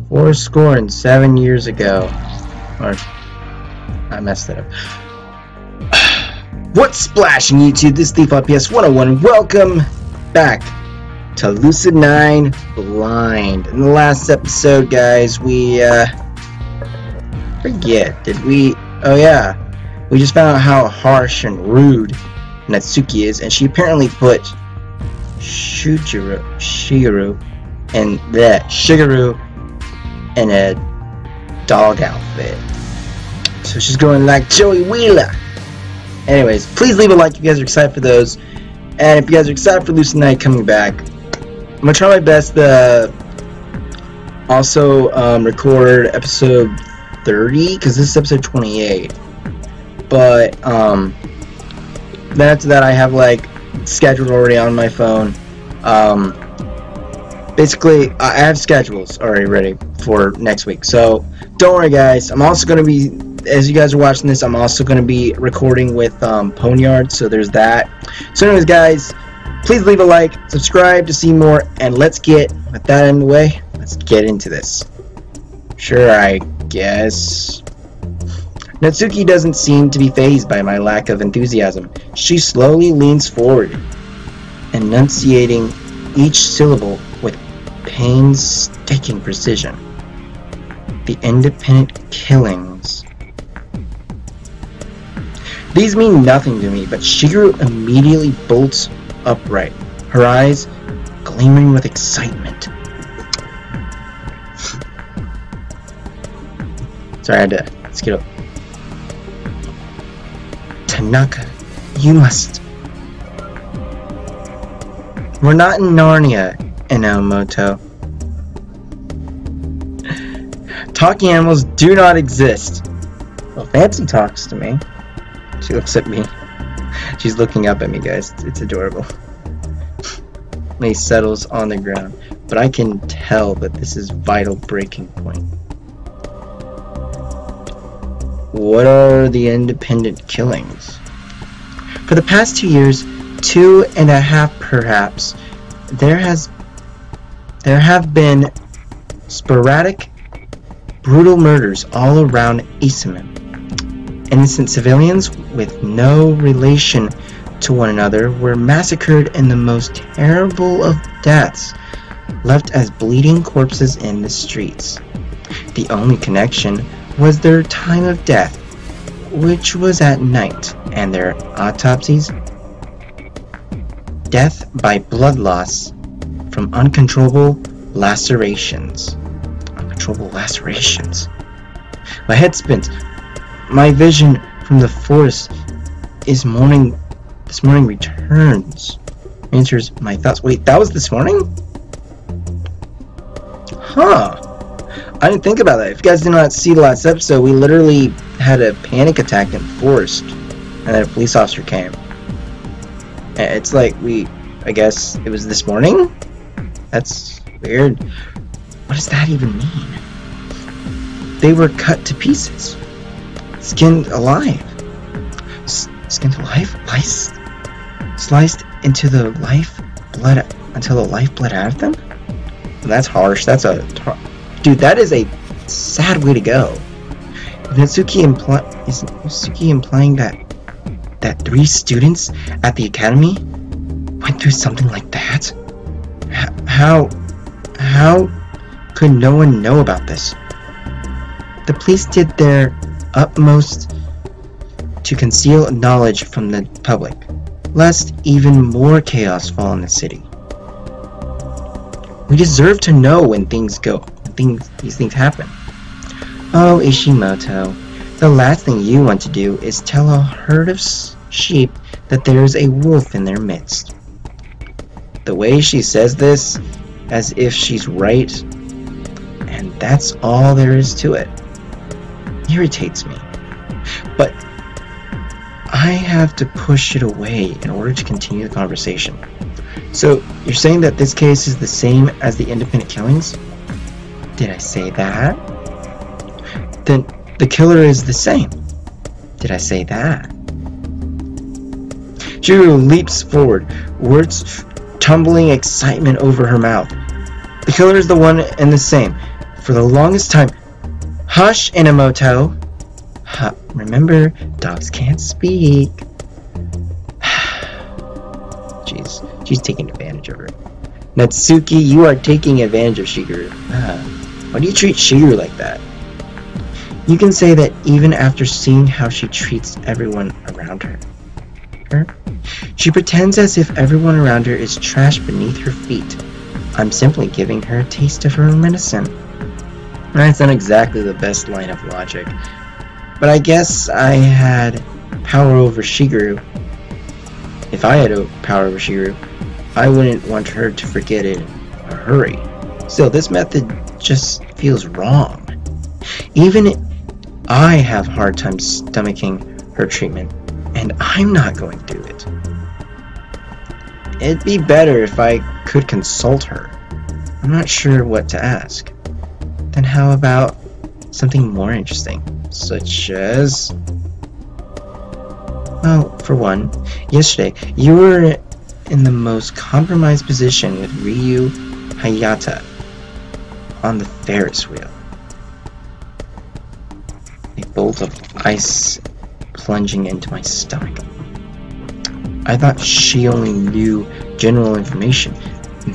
407 years ago. Or, I messed it up. What's splashing YouTube? This is Thief PS 101. Welcome back to Lucid 9 Blind. In the last episode, guys, we, forget, did we? Oh yeah. We just found out how harsh and rude Natsuki is, and she apparently put Shigeru in a dog outfit. So she's going like Joey Wheeler. Anyways, please leave a like if you guys are excited for those. And if you guys are excited for Lucid Night coming back, I'm going to try my best to also record episode 30, because this is episode 28. But then after that I have like scheduled already on my phone. Basically, I have schedules already ready for next week. So don't worry, guys. I'm also going to be, as you guys are watching this, I'm also going to be recording with Ponyard. So there's that. So anyways, guys, please leave a like, subscribe to see more, and let's get, with that in the way, let's get into this. Sure, I guess. Natsuki doesn't seem to be fazed by my lack of enthusiasm. She slowly leans forward, enunciating each syllable with painstaking precision. The independent killings. These mean nothing to me, but Shigeru immediately bolts upright, her eyes gleaming with excitement. Sorry, I had to skip up. Tanaka, you must. We're not in Narnia, Enomoto. Talking animals do not exist. Well, Fancy talks to me. She looks at me. She's looking up at me, guys. It's adorable. And he settles on the ground. But I can tell that this is vital breaking point. What are the independent killings? For the past 2 years, 2.5 perhaps, there have been sporadic, brutal murders all around Isemen. Innocent civilians with no relation to one another were massacred in the most terrible of deaths, left as bleeding corpses in the streets. The only connection was their time of death, which was at night, and their autopsies. Death by blood loss from uncontrollable lacerations. Uncontrollable lacerations. My head spins. My vision from the forest this morning returns. Answers my thoughts. Wait, that was this morning? Huh. I didn't think about that. If you guys did not see the last episode, we literally had a panic attack in the forest, and then a police officer came. It's like I guess it was this morning? That's weird. What does that even mean? They were cut to pieces. Skinned alive. Skinned alive? Sliced into the lifeblood until the lifeblood out of them? Well, that's harsh. Dude, that is a sad way to go. Is Natsuki implying that 3 students at the academy went through something like that? How could no one know about this? The police did their utmost to conceal knowledge from the public, lest even more chaos fall on the city. We deserve to know when these things happen. Oh, Ishimoto, the last thing you want to do is tell a herd of sheep that there is a wolf in their midst. The way she says this, as if she's right, and that's all there is to it, irritates me. But I have to push it away in order to continue the conversation. So, you're saying that this case is the same as the independent killings? Did I say that? Then the killer is the same. Did I say that? Shigeru leaps forward, words tumbling excitement over her mouth. The killer is the one and the same. for the longest time. Hush, Inamoto. Remember, dogs can't speak. Jeez, she's taking advantage of her. Natsuki, you are taking advantage of Shigeru. Why do you treat Shigeru like that? You can say that even after seeing how she treats everyone around her. She pretends as if everyone around her is trash beneath her feet. I'm simply giving her a taste of her own medicine. That's not exactly the best line of logic. But I guess I had power over Shigeru. If I had power over Shigeru, I wouldn't want her to forget it in a hurry. Still, this method just feels wrong. Even I have a hard time stomaching her treatment, and I'm not going to do it. It'd be better if I could consult her. I'm not sure what to ask. Then how about something more interesting, such as... Well, for one, yesterday you were in the most compromised position with Ryu Hayata on the Ferris wheel. A bolt of ice plunging into my stomach. I thought she only knew general information,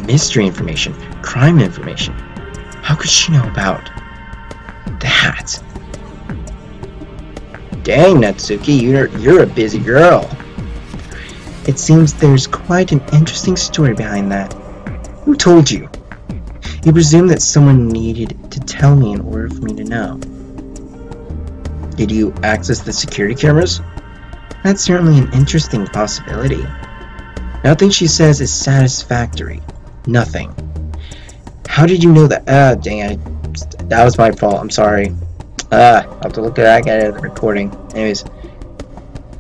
mystery information, crime information. How could she know about that? Dang, Natsuki, you're a busy girl. It seems there's quite an interesting story behind that. Who told you? You presume that someone needed to tell me in order for me to know. Did you access the security cameras? That's certainly an interesting possibility. Nothing she says is satisfactory. Nothing. How did you know that? Dang it. That was my fault. I'm sorry. I'll have to look back at the recording. Anyways.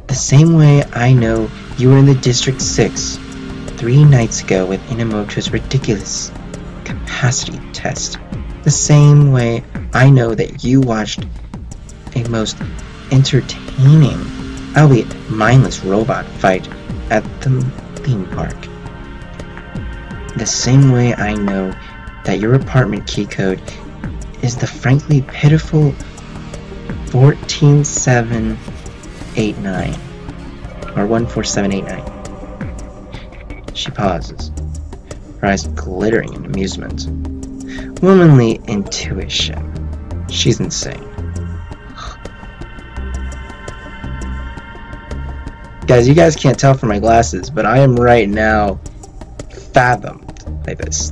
The same way I know you were in the District 6 3 nights ago with Inamoto's ridiculous capacity test. The same way I know that you watched a most entertaining, albeit mindless robot fight at the theme park. The same way I know that your apartment key code is the frankly pitiful 14789 or 14789. She pauses, her eyes glittering in amusement. Womanly intuition. She's insane. Guys, you guys can't tell from my glasses, but I am right now fathomed by this.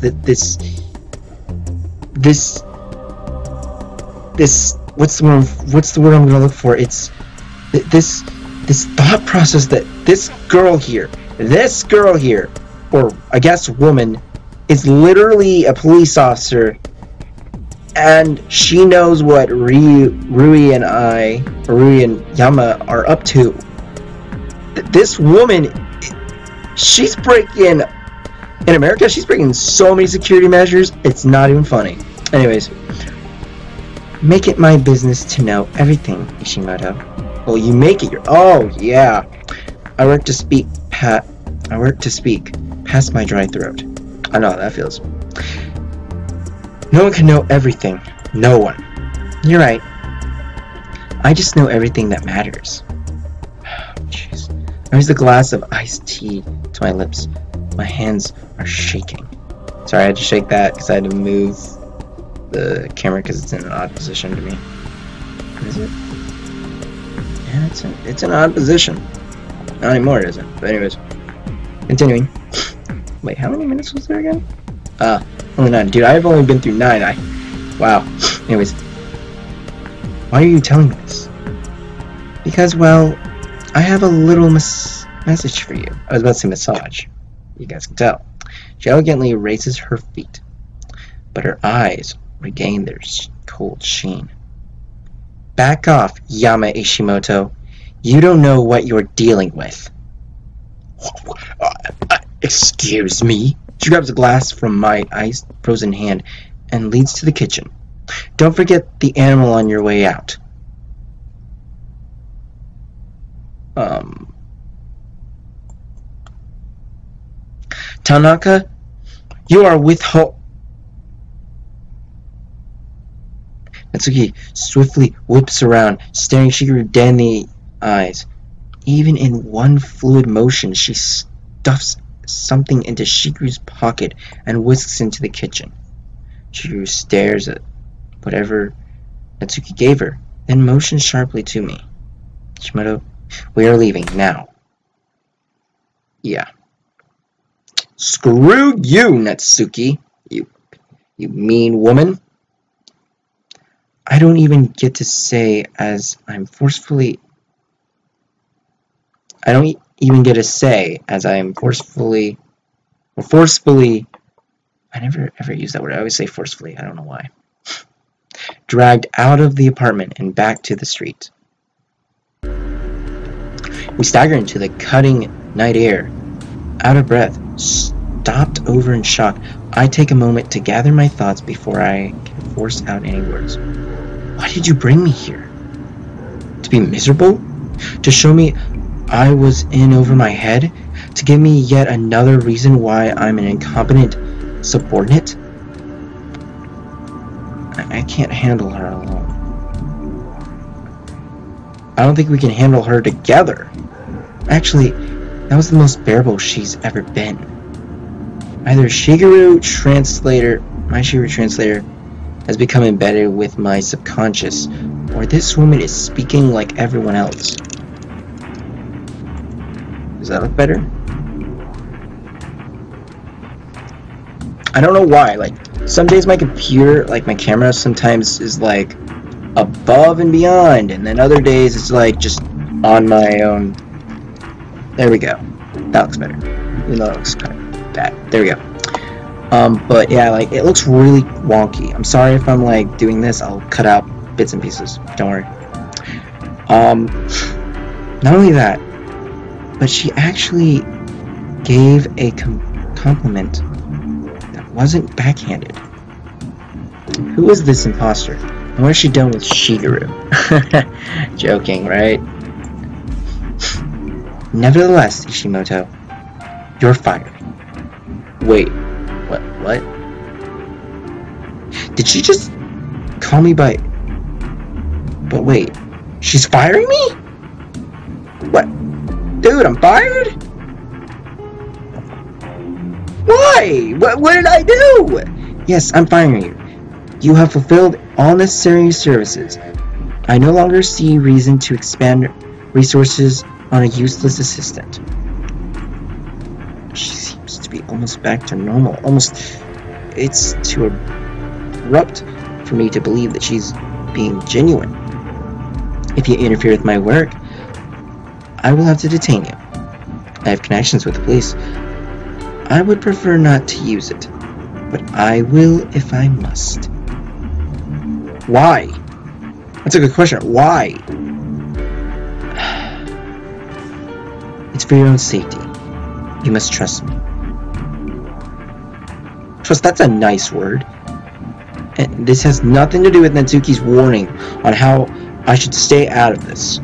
What's the word I'm gonna look for? It's this thought process that this girl here, or I guess woman, is literally a police officer, and she knows what Rui and Yama are up to. This woman, she's breaking, in America, she's breaking so many security measures, it's not even funny. Anyways, make it my business to know everything, Ishimoto. Well, you make it your, oh yeah. I work to speak past my dry throat. I know how that feels. No one can know everything. No one. You're right. I just know everything that matters. Jeez. I raise a glass of iced tea to my lips. My hands are shaking. Sorry, I had to shake that because I had to move the camera because it's in an odd position to me. Is it? Yeah, it's an odd position. Not anymore, it isn't. But anyways, continuing. Wait, how many minutes was there again? Only 9. Dude, I've only been through 9. Wow. Anyways, why are you telling me this? Because, well, I have a little message for you. I was about to say massage. You guys can tell. She elegantly raises her feet, but her eyes regain their cold sheen. Back off, Yama Ishimoto. You don't know what you're dealing with. Excuse me. She grabs a glass from my ice-frozen hand and leads to the kitchen. Don't forget the animal on your way out. Tanaka, you are Natsuki swiftly whips around, staring Shigeru dead in the eyes. Even in one fluid motion, she stuffs something into Shigeru's pocket and whisks into the kitchen. Shigeru stares at whatever Natsuki gave her, then motions sharply to me. Ishimoto, we are leaving now. Yeah. Screw you, Natsuki, you mean woman. I don't even get to say as I'm forcefully... I don't even get to say as I am forcefully... Or forcefully... I never ever use that word. I always say forcefully. I don't know why. Dragged out of the apartment and back to the street. We stagger into the cutting night air. Out of breath, stopped over in shock, I take a moment to gather my thoughts before I can force out any words. Why did you bring me here? To be miserable? To show me I was in over my head? To give me yet another reason why I'm an incompetent subordinate? I can't handle her alone. I don't think we can handle her together. Actually, that was the most bearable she's ever been. Either my Shigeru translator, has become embedded with my subconscious, or this woman is speaking like everyone else. Does that look better? I don't know why, like, some days my computer, like my camera sometimes is like above and beyond, and then other days it's like just on my own. There we go. That looks better. Even though it looks kind of bad. There we go. But yeah, like, it looks really wonky. I'm sorry if I'm like doing this. I'll cut out bits and pieces. Don't worry. Not only that, but she actually gave a compliment that wasn't backhanded. Who is this imposter? And what has she done with Shigeru? Joking, right? Nevertheless, Ishimoto, you're fired. Wait, what? Did she just call me by... But wait, she's firing me? What? Dude, I'm fired? Why? What did I do? Yes, I'm firing you. You have fulfilled all necessary services. I no longer see reason to expend resources on a useless assistant. She seems to be almost back to normal. Almost. It's too abrupt for me to believe that she's being genuine. If you interfere with my work, I will have to detain you. I have connections with the police. I would prefer not to use it, but I will if I must. Why? That's a good question. Why? It's for your own safety. You must trust me. Trust, that's a nice word. And this has nothing to do with Natsuki's warning on how I should stay out of this.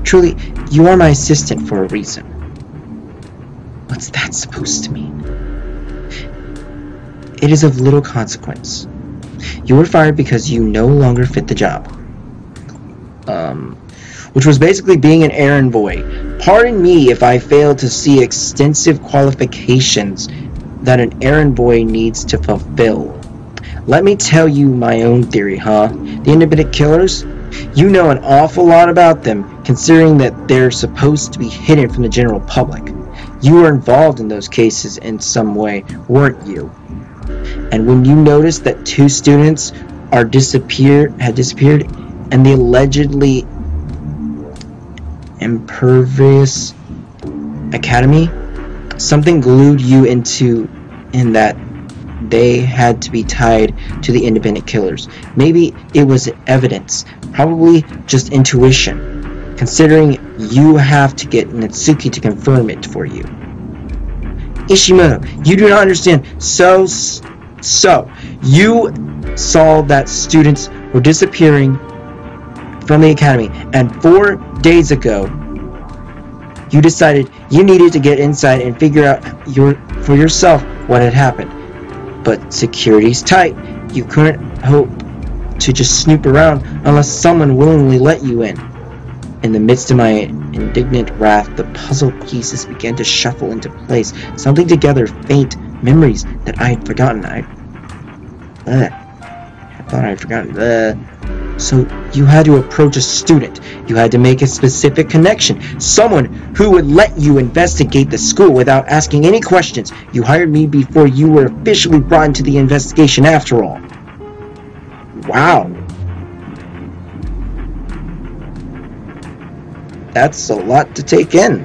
Truly, you are my assistant for a reason. What's that supposed to mean? It is of little consequence. You were fired because you no longer fit the job. Which was basically being an errand boy. Pardon me if I fail to see extensive qualifications that an errand boy needs to fulfill. Let me tell you my own theory, huh? The independent killers? You know an awful lot about them, considering that they're supposed to be hidden from the general public. You were involved in those cases in some way, weren't you? And when you noticed that 2 students had disappeared, and the allegedly impervious academy, something glued you in that they had to be tied to the independent killers. Maybe it was evidence, probably just intuition, considering you have to get Natsuki to confirm it for you. Ishimoto, you do not understand. So, you saw that students were disappearing from the academy, and 4 days ago, you decided you needed to get inside and figure out for yourself what had happened. But security's tight. You couldn't hope to just snoop around unless someone willingly let you in. In the midst of my indignant wrath, the puzzle pieces began to shuffle into place, something together faint memories that I had forgotten. I thought I had forgotten. So you had to approach a student. You had to make a specific connection. Someone who would let you investigate the school without asking any questions. You hired me before you were officially brought into the investigation after all. Wow. That's a lot to take in.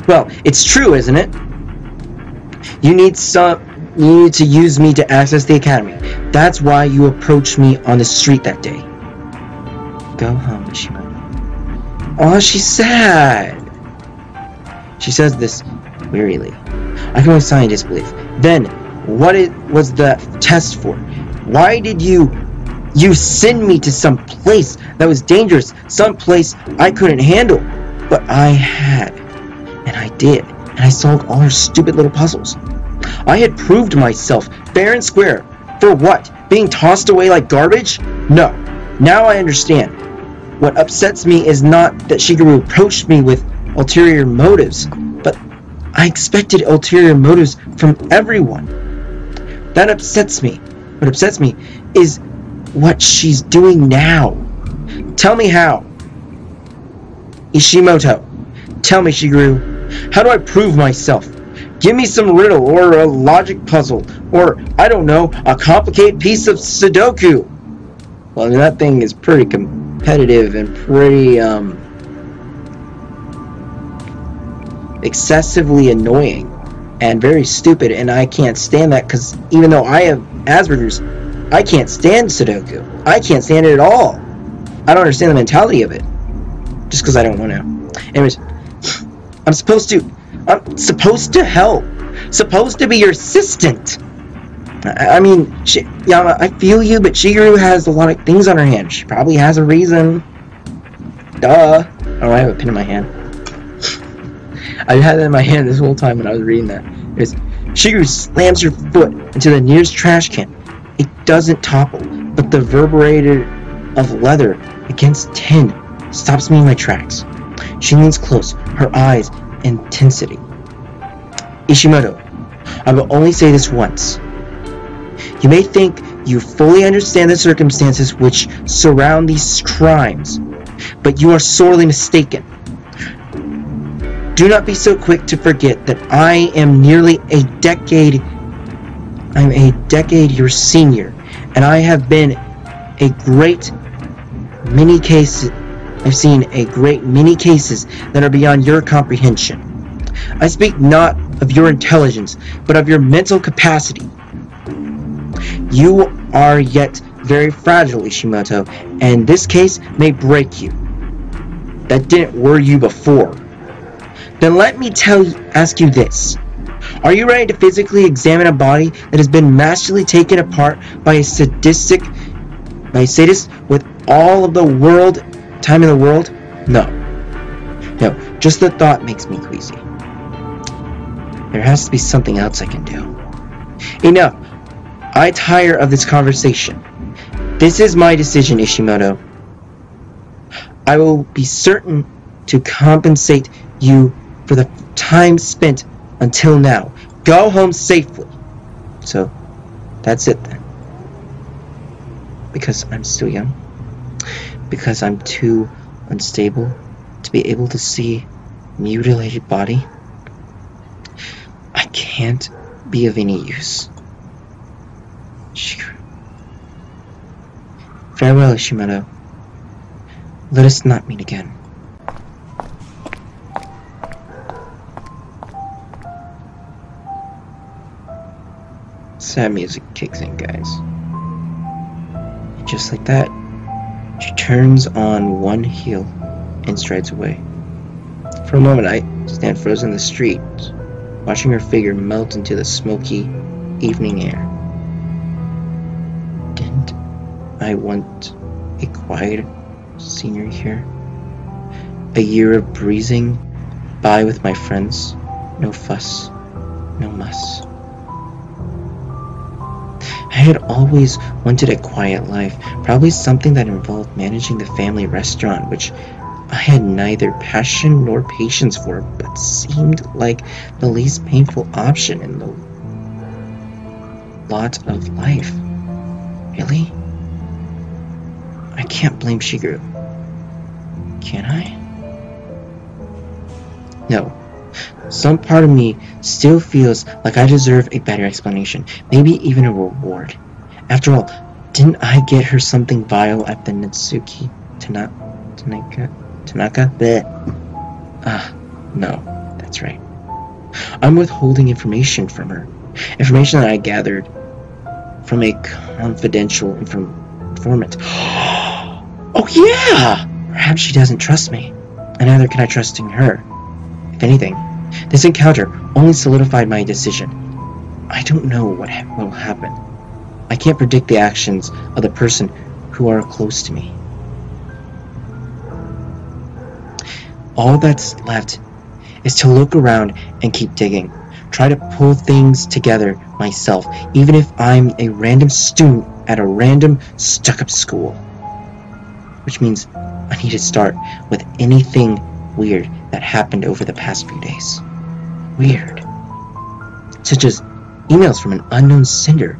Well, it's true, isn't it? You need to use me to access the academy. That's why you approached me on the street that day. Go home, Ishimoto. Oh, she's sad. She says this wearily. I can only sign in disbelief. Then, what was the test for? Why did you send me to some place that was dangerous, some place I couldn't handle? But I had, and I did, and I solved all her stupid little puzzles. I had proved myself fair and square. For what? Being tossed away like garbage? No. Now I understand. What upsets me is not that Shigeru approached me with ulterior motives, but I expected ulterior motives from everyone. That upsets me. What upsets me is what she's doing now. Tell me how. Ishimoto, tell me, Shigeru. How do I prove myself? Give me some riddle or a logic puzzle or, I don't know, a complicated piece of Sudoku. Well, I mean, that thing is pretty competitive and pretty excessively annoying and very stupid, and I can't stand that because even though I have Asperger's, I can't stand Sudoku. I can't stand it at all. I don't understand the mentality of it. Just because I don't want to. Anyways, I'm supposed to help. Supposed to be your assistant. I mean, Yama, I feel you, but Shigeru has a lot of things on her hand. She probably has a reason. Duh. Oh, I have a pen in my hand. I've had that in my hand this whole time when I was reading that. Shigeru slams her foot into the nearest trash can. It doesn't topple, but the reverberator of leather against tin stops me in my tracks. She leans close, her eyes intensity. Ishimoto, I will only say this once. You may think you fully understand the circumstances which surround these crimes, but you are sorely mistaken. Do not be so quick to forget that I am nearly a decade your senior, and I have been a great many cases. I've seen a great many cases that are beyond your comprehension. I speak not of your intelligence, but of your mental capacity. You are yet very fragile, Ishimoto, and this case may break you. That didn't worry you before. Then let me ask you this. Are you ready to physically examine a body that has been masterfully taken apart by a sadist with all of the time in the world? No. No, just the thought makes me queasy. There has to be something else I can do. Enough. I tire of this conversation. This is my decision, Ishimoto. I will be certain to compensate you for the time spent until now. Go home safely. So, that's it then. Because I'm still young. Because I'm too unstable to be able to see a mutilated body. I can't be of any use. Farewell, Ishimoto. Let us not meet again. Sad music kicks in, guys. And just like that, she turns on one heel and strides away. For a moment, I stand frozen in the street, watching her figure melt into the smoky evening air. Didn't I want a quiet scenery here? A year of breezing by with my friends. No fuss, no muss. had always wanted a quiet life, probably something that involved managing the family restaurant, which I had neither passion nor patience for, but seemed like the least painful option in the lot of life. Really? I can't blame Shigeru. Can I? No. Some part of me still feels like I deserve a better explanation, maybe even a reward. After all, didn't I get her something vile at the Natsuki Tanaka? Bleh. No, that's right. I'm withholding information from her. Information that I gathered from a confidential informant. Oh yeah! Perhaps she doesn't trust me, and neither can I trust in her. If anything, this encounter only solidified my decision. I don't know what will happen. I can't predict the actions of the person who are close to me. All that's left is to look around and keep digging. Try to pull things together myself, even if I'm a random student at a random stuck-up school. Which means I need to start with anything weird that happened over the past few days. Weird. Such as emails from an unknown sender,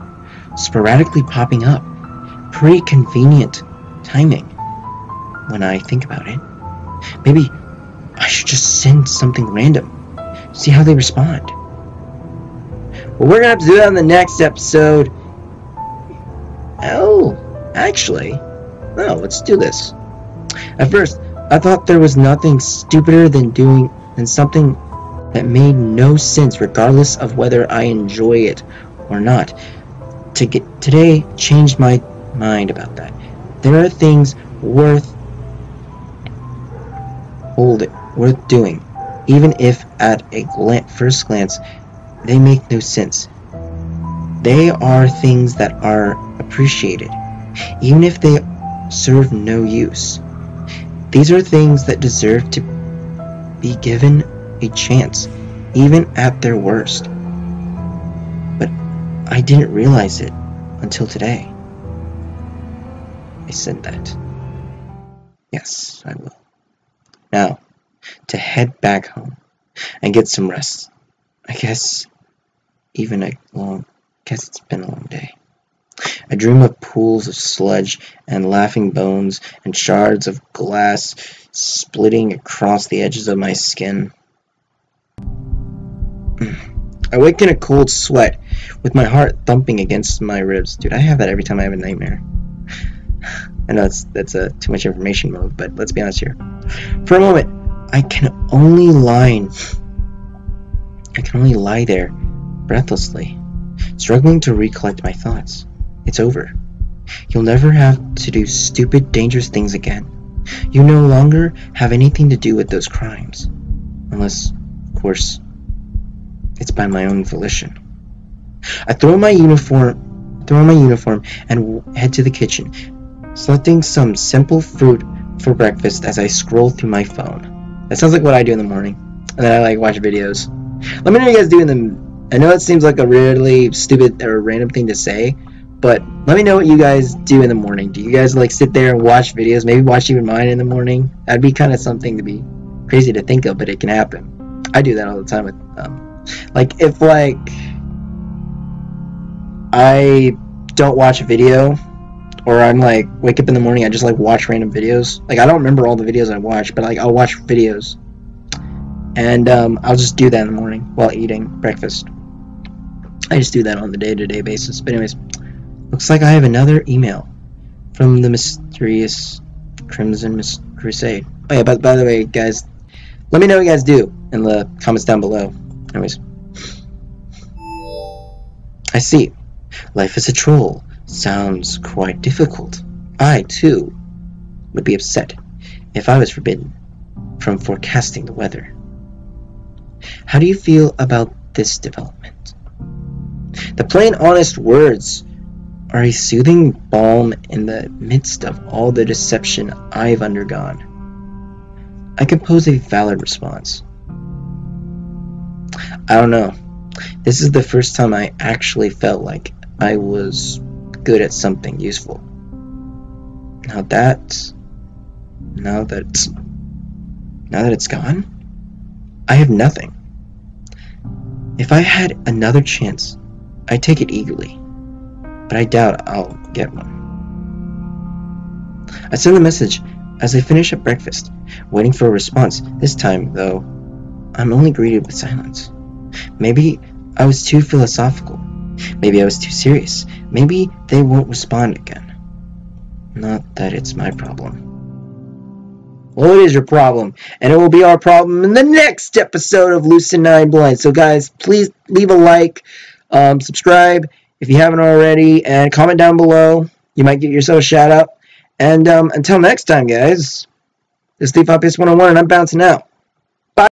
sporadically popping up. Pretty convenient timing, when I think about it. Maybe I should just send something random, see how they respond. Well, we're gonna have to do that in the next episode. Oh, actually, no, let's do this. At first, I thought there was nothing stupider than something that made no sense, regardless of whether I enjoy it or not. Today changed my mind about that. There are things worth doing, even if at a first glance they make no sense. They are things that are appreciated, even if they serve no use. These are things that deserve to be given a chance, even at their worst. But I didn't realize it until today. I said that. Yes, I will. Now, to head back home and get some rest. I guess it's been a long day. I dream of pools of sludge and laughing bones and shards of glass splitting across the edges of my skin. I wake in a cold sweat with my heart thumping against my ribs. Dude, I have that every time I have a nightmare. I know that's too much information mode, but let's be honest here. For a moment, I can only lie there breathlessly, struggling to recollect my thoughts. It's over. You'll never have to do stupid, dangerous things again. You no longer have anything to do with those crimes. Unless, of course, it's by my own volition. I throw on my uniform and head to the kitchen, selecting some simple fruit for breakfast as I scroll through my phone. That sounds like what I do in the morning. And then I watch videos. Let me know what you guys do I know it seems like a really stupid or random thing to say, but let me know what you guys do in the morning. Do you guys sit there and watch videos? Maybe watch even mine in the morning? That'd be kind of something to be crazy to think of, but it can happen. I do that all the time with if I don't watch a video, or I'm wake up in the morning, I just watch random videos. I don't remember all the videos I watch, but I'll watch videos, and I'll just do that in the morning while eating breakfast. I just do that on the day-to-day basis. But anyways, looks like I have another email from the mysterious Crimson Crusade. Oh yeah, by the way, guys, let me know what you guys do in the comments down below. Anyways, I see. Life as a troll sounds quite difficult. I, too, would be upset if I was forbidden from forecasting the weather. How do you feel about this development? The plain, honest words are a soothing balm in the midst of all the deception I've undergone. I compose a valid response. I don't know. This is the first time I actually felt like I was good at something useful. Now that it's gone, I have nothing. If I had another chance, I'd take it eagerly, but I doubt I'll get one. I send the message as I finish up breakfast, waiting for a response. This time, though, I'm only greeted with silence. Maybe I was too philosophical. Maybe I was too serious. Maybe they won't respond again. Not that it's my problem. Well, it is your problem, and it will be our problem in the next episode of Lucid 9 Blind. So, guys, please leave a like, subscribe if you haven't already, and comment down below. You might get yourself a shout out. And until next time, guys, this is Thief Obvious 101, and I'm bouncing out.